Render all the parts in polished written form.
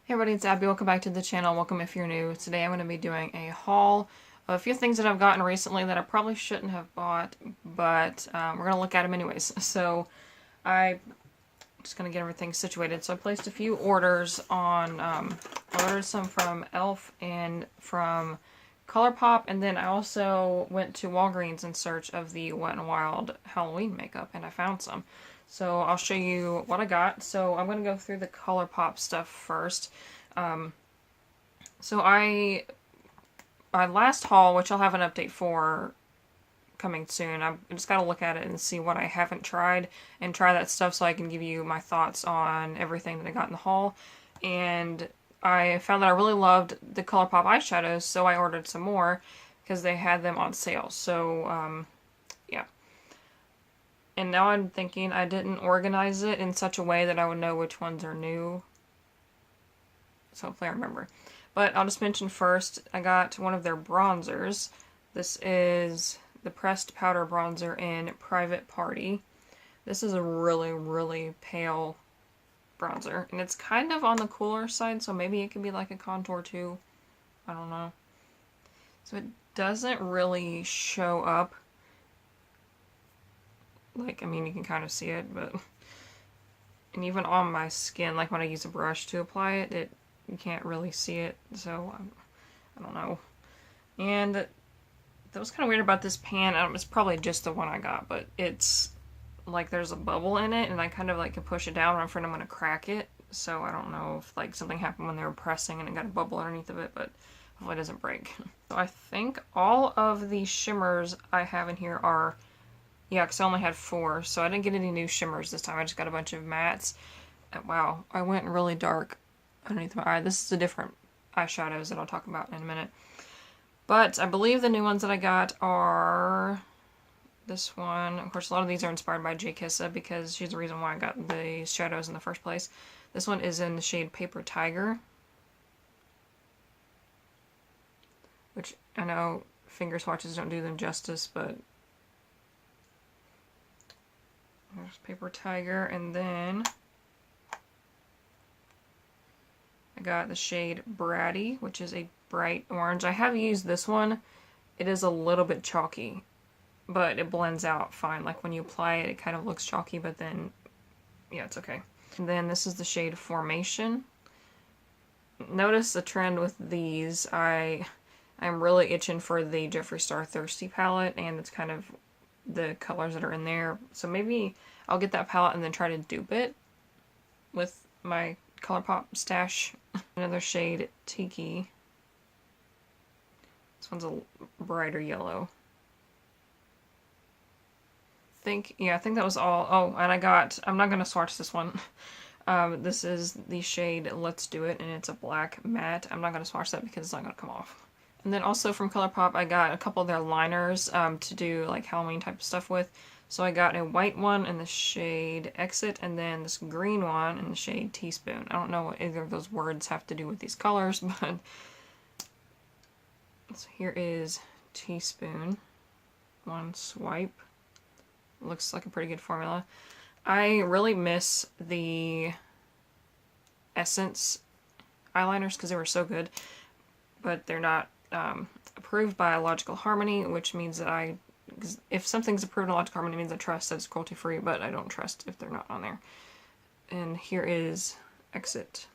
Hey everybody, it's Abby. Welcome back to the channel. Welcome if you're new. Today I'm going to be doing a haul of a few things that I've gotten recently that I probably shouldn't have bought, but we're going to look at them anyways. So I'm just going to get everything situated. So I placed a few orders on, I ordered some from Elf and from ColourPop, and then I also went to Walgreens in search of the Wet n Wild Halloween makeup, and I found some. So I'll show you what I got. So I'm going to go through the ColourPop stuff first. So my last haul, which I'll have an update for coming soon, I just got to look at it and see what I haven't tried and try that stuff so I can give you my thoughts on everything that I got in the haul. And I found that I really loved the ColourPop eyeshadows, so I ordered some more because they had them on sale. So, yeah. And now I'm thinking I didn't organize it in such a way that I would know which ones are new. So hopefully I remember. But I'll just mention first, I got one of their bronzers. This is the Pressed Powder Bronzer in Private Party. This is a really, really pale bronzer. And it's kind of on the cooler side, so maybe it could be like a contour too. I don't know. So it doesn't really show up. Like, I mean, you can kind of see it, but... And even on my skin, like when I use a brush to apply it, you can't really see it, so I don't know. And that was kind of weird about this pan. It's probably just the one I got, but it's like there's a bubble in it, and I kind of like can push it down, and I'm afraid I'm going to crack it. So I don't know if like something happened when they were pressing and it got a bubble underneath of it, but hopefully it doesn't break. So I think all of the shimmers I have in here are, yeah, because I only had 4, so I didn't get any new shimmers this time. I just got a bunch of mattes. And wow, I went really dark underneath my eye. This is a different eyeshadows that I'll talk about in a minute. But I believe the new ones that I got are this one. Of course, a lot of these are inspired by J Kissa because she's the reason why I got these shadows in the first place. This one is in the shade Paper Tiger, which I know finger swatches don't do them justice, but there's Paper Tiger, and then I got the shade Bratty, which is a bright orange. I have used this one. It is a little bit chalky, but it blends out fine. Like when you apply it, it kind of looks chalky, but then, yeah, it's okay. And then this is the shade Formation. Notice the trend with these. I'm really itching for the Jeffree Star Thirsty palette, and it's kind of the colors that are in there. So maybe I'll get that palette and then try to dupe it with my ColourPop stash. Another shade, Tiki. This one's a brighter yellow. I think that was all. Oh, and I'm not going to swatch this one. This is the shade Let's Do It, and it's a black matte. I'm not going to swatch that because it's not going to come off. And then also from ColourPop, I got a couple of their liners to do like Halloween type of stuff with. So I got a white one in the shade Exit, and then this green one in the shade Teaspoon. I don't know what either of those words have to do with these colors, but... So here is Teaspoon. One swipe. Looks like a pretty good formula. I really miss the Essence eyeliners because they were so good, but they're not approved by Logical Harmony, which means that if something's approved in Logical Harmony, it means I trust that it's cruelty-free, but I don't trust if they're not on there. And here is Exit.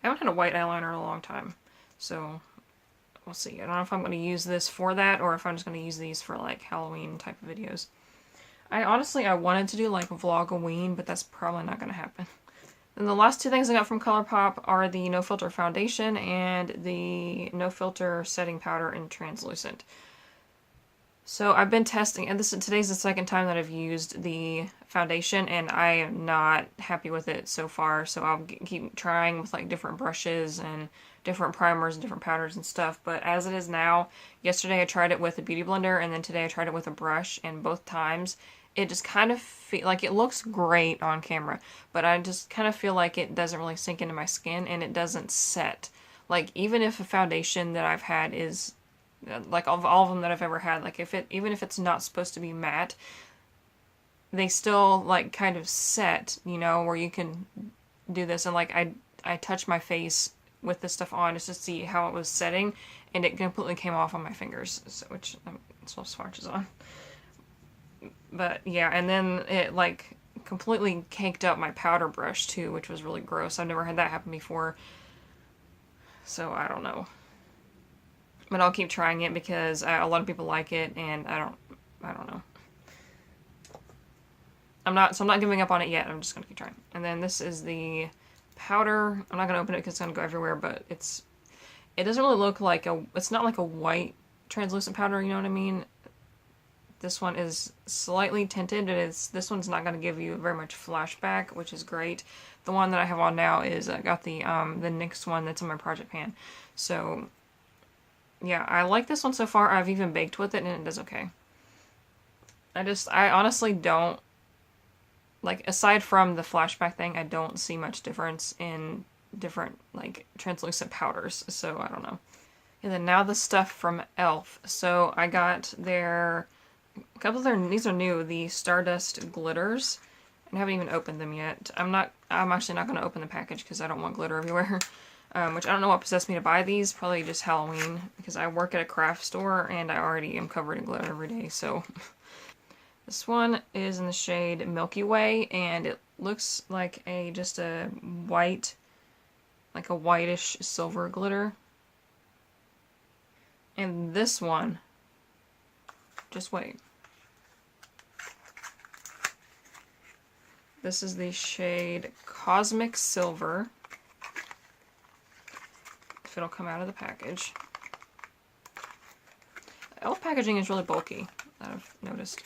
I haven't had a white eyeliner in a long time, so we'll see. I don't know if I'm going to use this for that, or if I'm just going to use these for like Halloween type of videos. I wanted to do like Vlogoween, but that's probably not going to happen. And the last 2 things I got from ColourPop are the No Filter Foundation and the No Filter Setting Powder in Translucent. So I've been testing, and today's the second time that I've used the foundation, and I am not happy with it so far. So I'll keep trying with like different brushes and different primers and different powders and stuff. But as it is now, yesterday I tried it with a beauty blender, and then today I tried it with a brush, and both times it just kind of like it looks great on camera, but I just kind of feel like it doesn't really sink into my skin, and it doesn't set. Like even if a foundation that I've had is like of all of them that I've ever had, like even if it's not supposed to be matte, they still like kind of set, you know, where you can do this. And like I I touched my face with this stuff on just to see how it was setting, and it completely came off on my fingers, so, which still swatches on. But yeah, and then it like completely caked up my powder brush too, which was really gross. I've never had that happen before. So I don't know. But I'll keep trying it because a lot of people like it, and I don't know. I'm not giving up on it yet. I'm just gonna keep trying. And then this is the powder. I'm not gonna open it because it's gonna go everywhere, but it doesn't really look like it's not like a white translucent powder, you know what I mean? This one is slightly tinted, and this one's not gonna give you very much flashback, which is great. The one that I have on now is I got the NYX one that's in my project pan. So yeah, I like this one so far. I've even baked with it and it does okay. I honestly don't, like, aside from the flashback thing, I don't see much difference in different, like, translucent powders, so I don't know. And then now the stuff from e.l.f. So I got a couple of these are new, the Stardust glitters. I haven't even opened them yet. I'm actually not going to open the package because I don't want glitter everywhere. Which I don't know what possessed me to buy these, probably just Halloween, because I work at a craft store and I already am covered in glitter every day, so. This one is in the shade Milky Way, and it looks like just a white, like a whitish silver glitter. And this one, just wait. This is the shade Cosmic Silver. If it'll come out of the package. e.l.f. packaging is really bulky, I've noticed.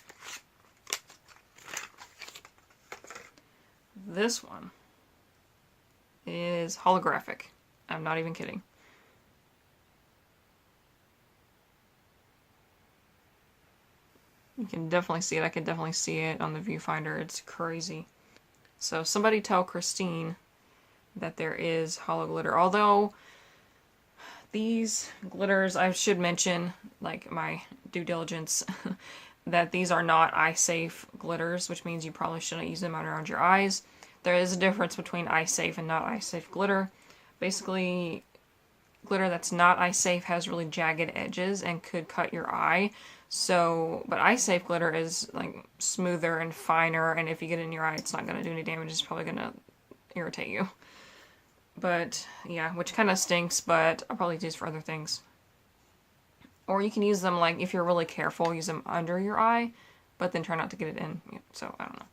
This one is holographic. I'm not even kidding. You can definitely see it. I can definitely see it on the viewfinder. It's crazy. So somebody tell Christine that there is holo glitter. Although these glitters, I should mention, like my due diligence, that these are not eye safe glitters, which means you probably shouldn't use them around your eyes. There is a difference between eye safe and not eye safe glitter. Basically, glitter that's not eye safe has really jagged edges and could cut your eye. So, but eye safe glitter is like smoother and finer, and if you get it in your eye, it's not going to do any damage. It's probably going to irritate you. But yeah, which kind of stinks, but I'll probably use for other things. Or you can use them, like, if you're really careful, use them under your eye, but then try not to get it in. Yeah, so, I don't know.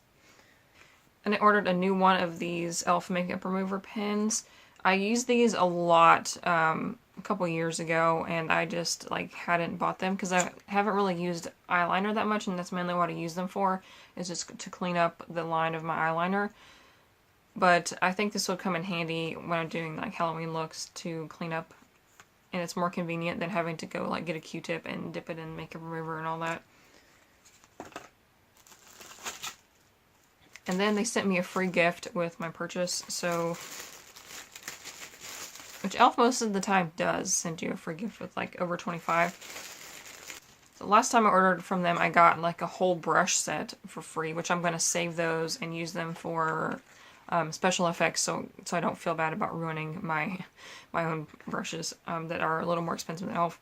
And I ordered a new one of these e.l.f. makeup remover pens. I used these a lot a couple years ago, and I just, like, hadn't bought them because I haven't really used eyeliner that much, and that's mainly what I use them for, is just to clean up the line of my eyeliner. But I think this would come in handy when I'm doing, like, Halloween looks to clean up. And it's more convenient than having to go, like, get a Q-tip and dip it in makeup remover and all that. And then they sent me a free gift with my purchase, so... Which e.l.f. most of the time does send you a free gift with, like, over 25. So last time I ordered from them, I got, like, a whole brush set for free, which I'm going to save those and use them for... special effects, so I don't feel bad about ruining my own brushes that are a little more expensive than e.l.f.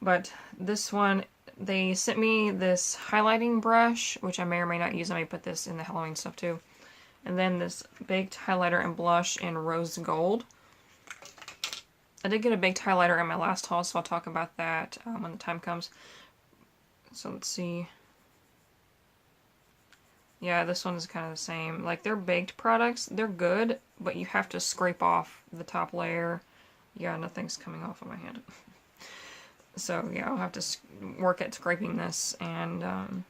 But this one, they sent me this highlighting brush, which I may or may not use. I may put this in the Halloween stuff too. And then this baked highlighter and blush in rose gold. I did get a baked highlighter in my last haul, so I'll talk about that when the time comes. So let's see. Yeah, this one is kind of the same. Like, they're baked products. They're good, but you have to scrape off the top layer. Yeah, nothing's coming off of my hand. So, yeah, I'll have to work at scraping this and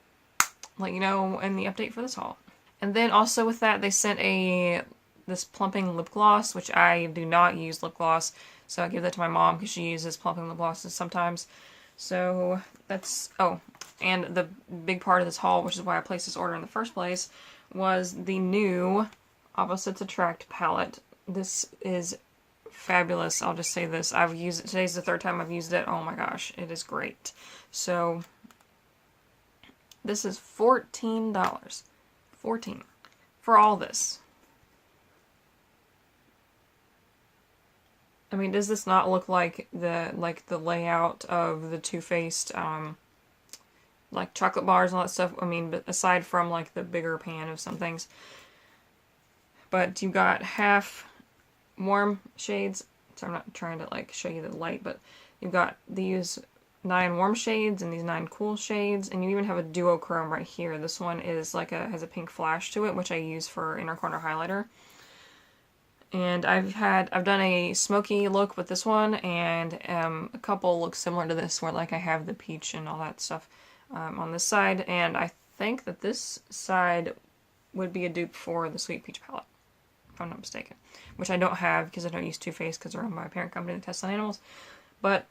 let you know in the update for this haul. And then also with that, they sent this plumping lip gloss, which I do not use lip gloss. So I give that to my mom because she uses plumping lip glosses sometimes. So that's... Oh, and the big part of this haul, which is why I placed this order in the first place, was the new Opposites Attract palette. This is fabulous. I'll just say this. I've used it. Today's the third time I've used it. Oh my gosh, it is great. So this is $14. $14 for all this. I mean, does this not look like the layout of the Too Faced like chocolate bars and all that stuff? I mean, but aside from like the bigger pan of some things. But you got half warm shades. So I'm not trying to like show you the light, but you've got these 9 warm shades and these 9 cool shades, and you even have a duochrome right here. This one is like has a pink flash to it, which I use for inner corner highlighter. And I've done a smoky look with this one, and a couple look similar to this, where like I have the peach and all that stuff on this side, and I think that this side would be a dupe for the Sweet Peach palette, if I'm not mistaken. Which I don't have because I don't use Too Faced because they're owned by a parent company that tests on animals. But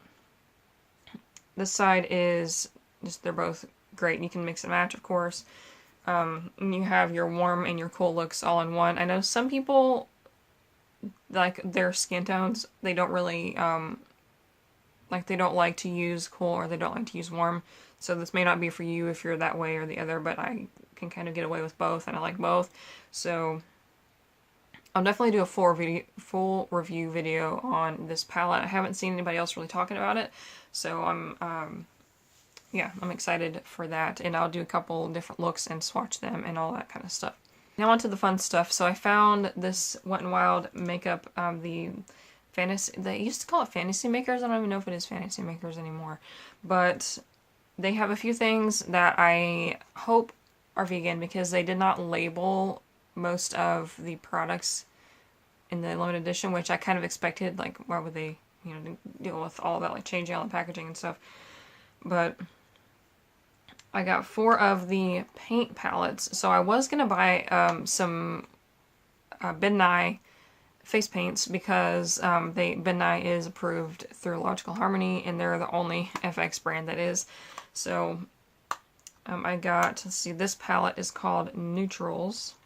this side is just, they're both great. You can mix and match, of course. And you have your warm and your cool looks all in one. I know some people, like their skin tones, they don't really, like they don't like to use cool or they don't like to use warm. So this may not be for you if you're that way or the other, but I can kind of get away with both and I like both. So I'll definitely do a full review video on this palette. I haven't seen anybody else really talking about it, so I'm excited for that, and I'll do a couple different looks and swatch them and all that kind of stuff. Now on to the fun stuff. So I found this Wet n Wild makeup, they used to call it Fantasy Makers. I don't even know if it is Fantasy Makers anymore, but they have a few things that I hope are vegan because they did not label most of the products in the limited edition, which I kind of expected. Like, why would they, deal with all of that, like changing all the packaging and stuff? But I got 4 of the paint palettes. So I was gonna buy some Ben Nye face paints because Ben Nye is approved through Logical Harmony, and they're the only FX brand that is. So I got, let's see, this palette is called Neutrals.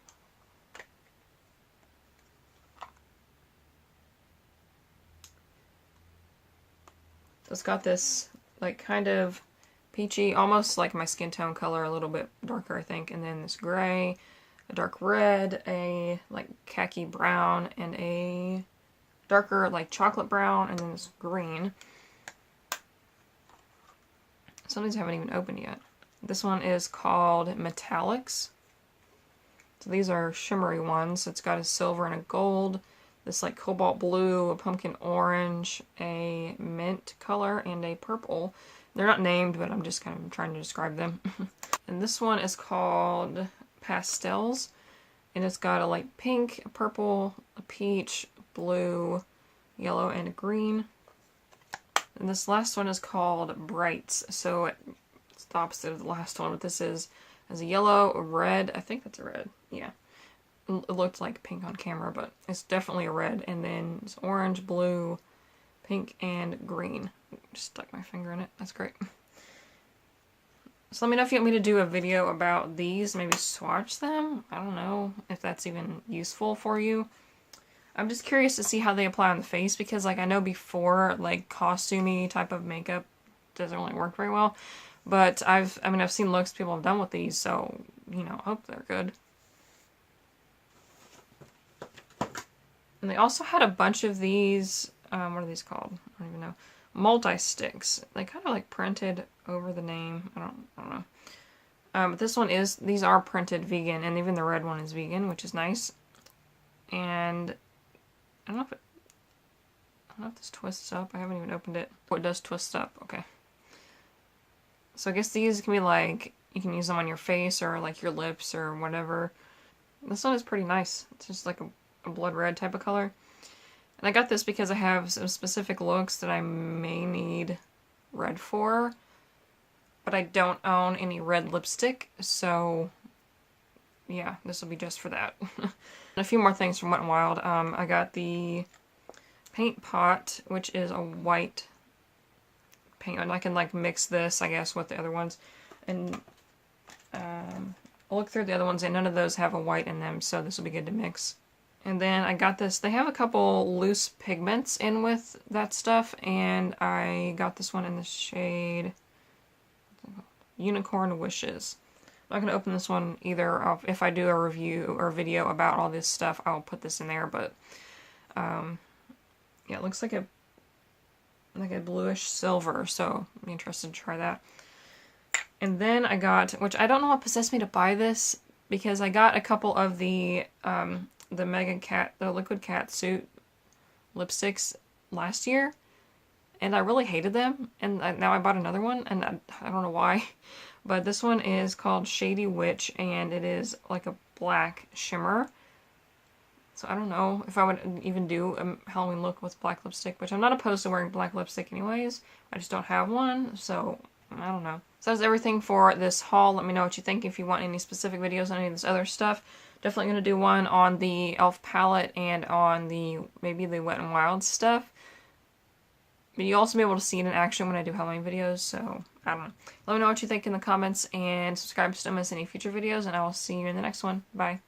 It's got this like kind of peachy, almost like my skin tone color, a little bit darker I think, and then this gray, a dark red, a like khaki brown, and a darker like chocolate brown, and then this green. Some of these I haven't even opened yet. This one is called Metallics. So these are shimmery ones. So it's got a silver and a gold, this like cobalt blue, a pumpkin orange, a mint color, and a purple. They're not named, but I'm just kind of trying to describe them. And this one is called Pastels, and it's got a like pink, a purple, a peach, blue, yellow, and a green. And this last one is called Brights, so it's the opposite of the last one, but this is as a yellow, a red, I think that's a red, yeah. It looked like pink on camera, but it's definitely a red. And then it's orange, blue, pink, and green. Just stuck my finger in it. That's great. So let me know if you want me to do a video about these. Maybe swatch them. I don't know if that's even useful for you. I'm just curious to see how they apply on the face, because like I know before, like costumey type of makeup doesn't really work very well. But I've seen looks people have done with these, so I hope they're good. And they also had a bunch of these, what are these called? I don't even know. Multi-sticks. They kind of like printed over the name. I don't know. But this one these are printed vegan, and even the red one is vegan, which is nice. And I don't know if this twists up. I haven't even opened it. Oh, it does twist up. Okay. So I guess these can be like, you can use them on your face or like your lips or whatever. This one is pretty nice. It's just like a blood red type of color. And I got this because I have some specific looks that I may need red for, but I don't own any red lipstick, so yeah, this will be just for that. And a few more things from Wet n Wild. I got the paint pot, which is a white paint, and I can like mix this, I guess, with the other ones. And I'll look through the other ones, and none of those have a white in them, so this will be good to mix. And then I got this, they have a couple loose pigments in with that stuff, and I got this one in the shade Unicorn Wishes. I'm not going to open this one either. If I do a review or video about all this stuff, I'll put this in there, but yeah, it looks like a bluish silver, so I'm interested to try that. And then I got, which I don't know what possessed me to buy this, because I got a couple of the Liquid Cat Suit lipsticks last year, and I really hated them, and now I bought another one, and I don't know why, but this one is called Shady Witch, and it is like a black shimmer. So I don't know if I would even do a Halloween look with black lipstick, which I'm not opposed to wearing black lipstick anyways. I just don't have one, so I don't know. So that's everything for this haul. Let me know what you think if you want any specific videos on any of this other stuff. Definitely going to do one on the e.l.f. palette and on maybe the Wet n Wild stuff. But you'll also be able to see it in action when I do Halloween videos, so I don't know. Let me know what you think in the comments, and subscribe so you don't miss any future videos, and I will see you in the next one. Bye.